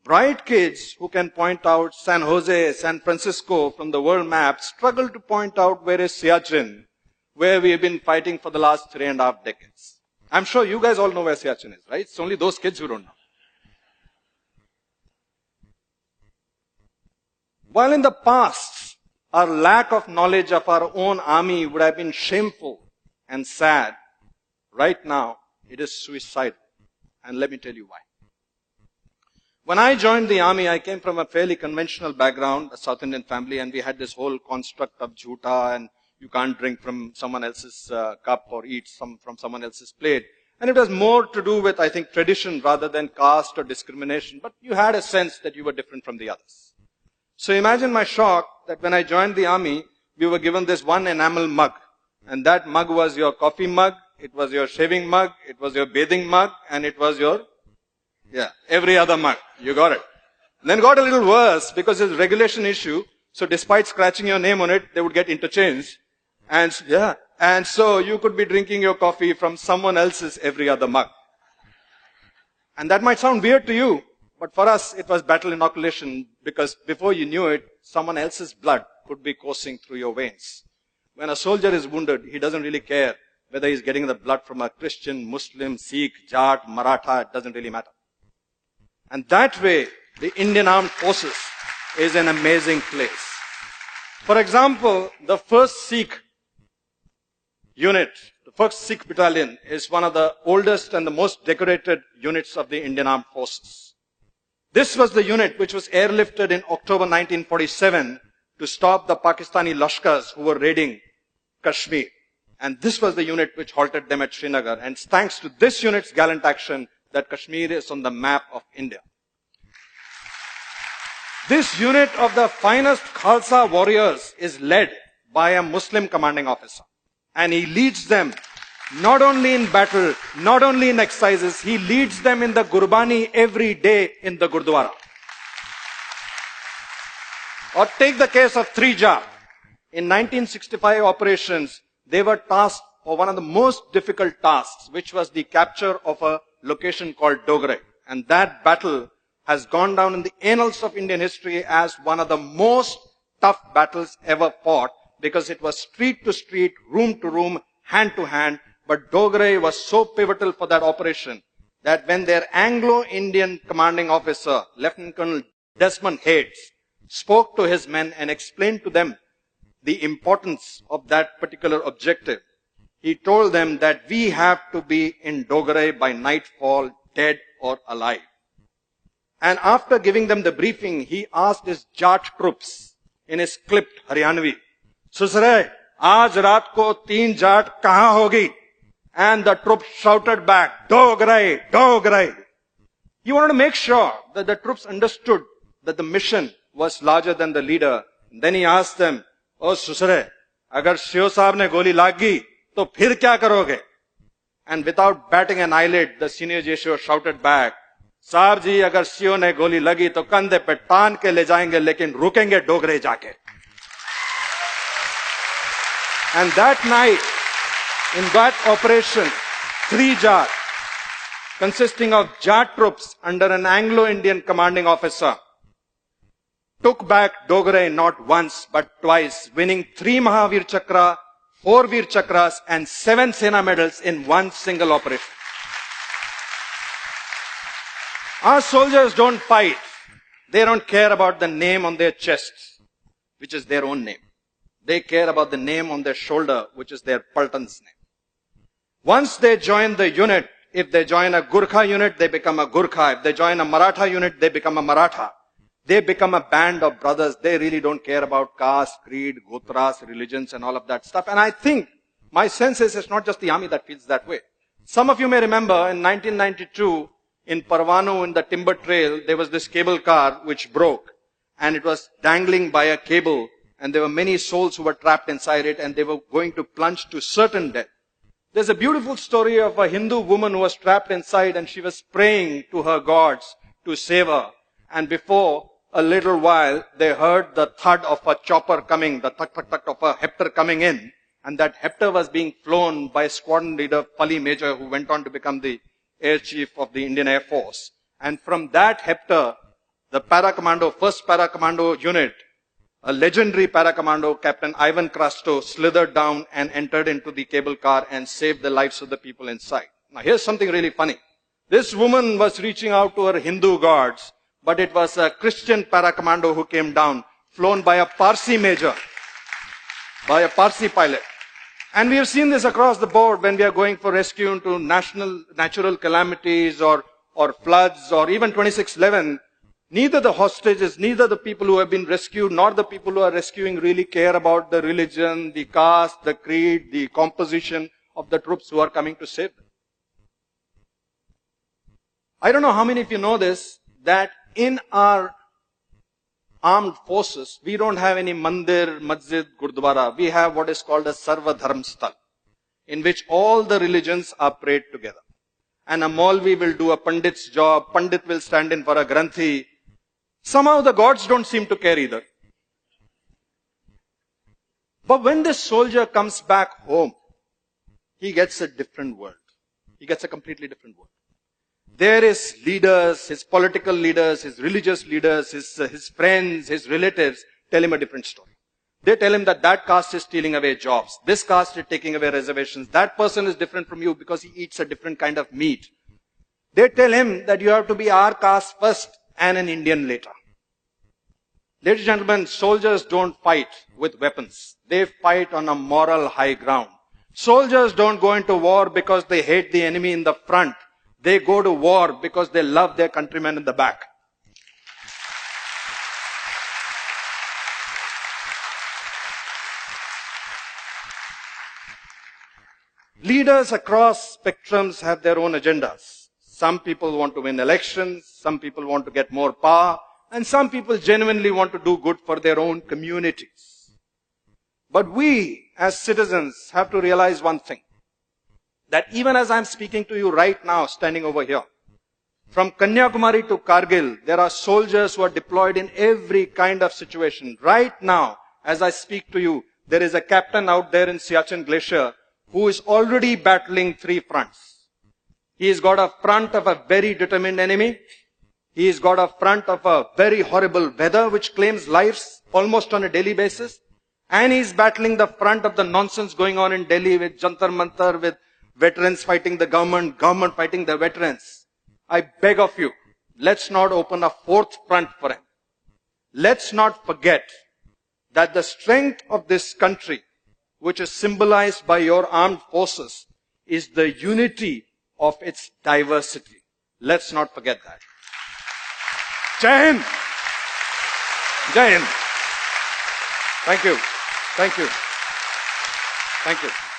Bright kids who can point out San Jose, San Francisco from the world map struggle to point out where is Siachen, where we have been fighting for the last 3.5 decades. I'm sure you guys all know where Siachen is, right? It's only those kids who don't know. While in the past, our lack of knowledge of our own army would have been shameful and sad, right now it is suicidal. And let me tell you why. When I joined the army, I came from a fairly conventional background, a South Indian family, and we had this whole construct of jhuta and you can't drink from someone else's cup or eat from someone else's plate. And it was more to do with, I think, tradition rather than caste or discrimination. But you had a sense that you were different from the others. So imagine my shock that when I joined the army, we were given this one enamel mug. And that mug was your coffee mug, it was your shaving mug, it was your bathing mug, and it was your, every other mug. You got it. And then it got a little worse because it's a regulation issue. So despite scratching your name on it, they would get interchanged. And so you could be drinking your coffee from someone else's every other mug. And that might sound weird to you, but for us it was battle inoculation because before you knew it, someone else's blood could be coursing through your veins. When a soldier is wounded, he doesn't really care whether he's getting the blood from a Christian, Muslim, Sikh, Jat, Maratha, it doesn't really matter. And that way, the Indian Armed Forces is an amazing place. For example, the 1st Sikh unit, the 1st Sikh battalion is one of the oldest and the most decorated units of the Indian Armed Forces. This was the unit which was airlifted in October 1947 to stop the Pakistani Lashkars who were raiding Kashmir. And this was the unit which halted them at Srinagar. And it's thanks to this unit's gallant action that Kashmir is on the map of India. This unit of the finest Khalsa warriors is led by a Muslim commanding officer. And he leads them not only in battle, not only in exercises, he leads them in the Gurbani every day in the Gurdwara. Or take the case of Trija. In 1965 operations, they were tasked for one of the most difficult tasks, which was the capture of a location called Dogre. And that battle has gone down in the annals of Indian history as one of the most tough battles ever fought because it was street to street, room to room, hand to hand. But Dogre was so pivotal for that operation that when their Anglo-Indian commanding officer, Lieutenant Colonel Desmond Hayes, spoke to his men and explained to them the importance of that particular objective, he told them that we have to be in Dogre by nightfall, dead or alive. And after giving them the briefing, he asked his Jat troops in his clipped Haryanvi, Susre, aaj raat ko 3 Jat kahan hogi? And the troops shouted back, Dogre, Dogre. He wanted to make sure that the troops understood that the mission was larger than the leader. And then he asked them, Oh Susre, agar Shio Saab ne goli lagi, to phir kya karoge? And without batting an eyelid, the senior Jesho shouted back, Saab ji, agar Shio ne goli lagi, to kandhe pe taan ke le jayenge, lekin rukenge Dogre jaake. And that night, in that operation, 3 Jat, consisting of Jat troops under an Anglo-Indian commanding officer, took back Dogre not once but twice, winning 3 Mahavir Chakra, 4 Veer Chakras and 7 Sena medals in one single operation. Our soldiers don't fight. They don't care about the name on their chests, which is their own name. They care about the name on their shoulder, which is their Paltan's name. Once they join the unit, if they join a Gurkha unit, they become a Gurkha. If they join a Maratha unit, they become a Maratha. They become a band of brothers. They really don't care about caste, creed, gotras, religions and all of that stuff. And I think my sense is it's not just the army that feels that way. Some of you may remember in 1992 in Parvanu in the timber trail, there was this cable car which broke and it was dangling by a cable and there were many souls who were trapped inside it and they were going to plunge to certain death. There's a beautiful story of a Hindu woman who was trapped inside and she was praying to her gods to save her. And before a little while, they heard the thud of a chopper coming, the thud of a Hector coming in. And that Hector was being flown by squadron leader Pali Major, who went on to become the air chief of the Indian Air Force. And from that Hector, the para-commando, first para-commando unit, a legendary para-commando, Captain Ivan Krasto, slithered down and entered into the cable car and saved the lives of the people inside. Now here's something really funny. This woman was reaching out to her Hindu guards, but it was a Christian para-commando who came down, flown by a Parsi major, by a Parsi pilot. And we have seen this across the board when we are going for rescue into natural calamities or floods or even 2611. Neither the hostages, neither the people who have been rescued, nor the people who are rescuing really care about the religion, the caste, the creed, the composition of the troops who are coming to save them. I don't know how many of you know this, that in our armed forces, we don't have any mandir, masjid, gurdwara. We have what is called a Sarva Dharm Sthal, in which all the religions are prayed together. And a Maulvi will do a Pandit's job, Pandit will stand in for a Granthi. Somehow the gods don't seem to care either. But when this soldier comes back home, he gets a different world. He gets a completely different world. There his leaders, his political leaders, his religious leaders, his friends, his relatives tell him a different story. They tell him that caste is stealing away jobs. This caste is taking away reservations. That person is different from you because he eats a different kind of meat. They tell him that you have to be our caste first and an Indian later. Ladies and gentlemen, soldiers don't fight with weapons. They fight on a moral high ground. Soldiers don't go into war because they hate the enemy in the front. They go to war because they love their countrymen in the back. Leaders across spectrums have their own agendas. Some people want to win elections, some people want to get more power, and some people genuinely want to do good for their own communities. But we, as citizens, have to realize one thing. That even as I'm speaking to you right now, standing over here, from Kanyakumari to Kargil, there are soldiers who are deployed in every kind of situation. Right now, as I speak to you, there is a captain out there in Siachen Glacier who is already battling 3 fronts. He's got a front of a very determined enemy. He's got a front of a very horrible weather which claims lives almost on a daily basis. And he's battling the front of the nonsense going on in Delhi with Jantar Mantar, with veterans fighting the government, government fighting the veterans. I beg of you, let's not open a 4th front for him. Let's not forget that the strength of this country, which is symbolized by your armed forces, is the unity of its diversity. Let's not forget that. Jai Hind! Jai Hind! Thank you. Thank you. Thank you.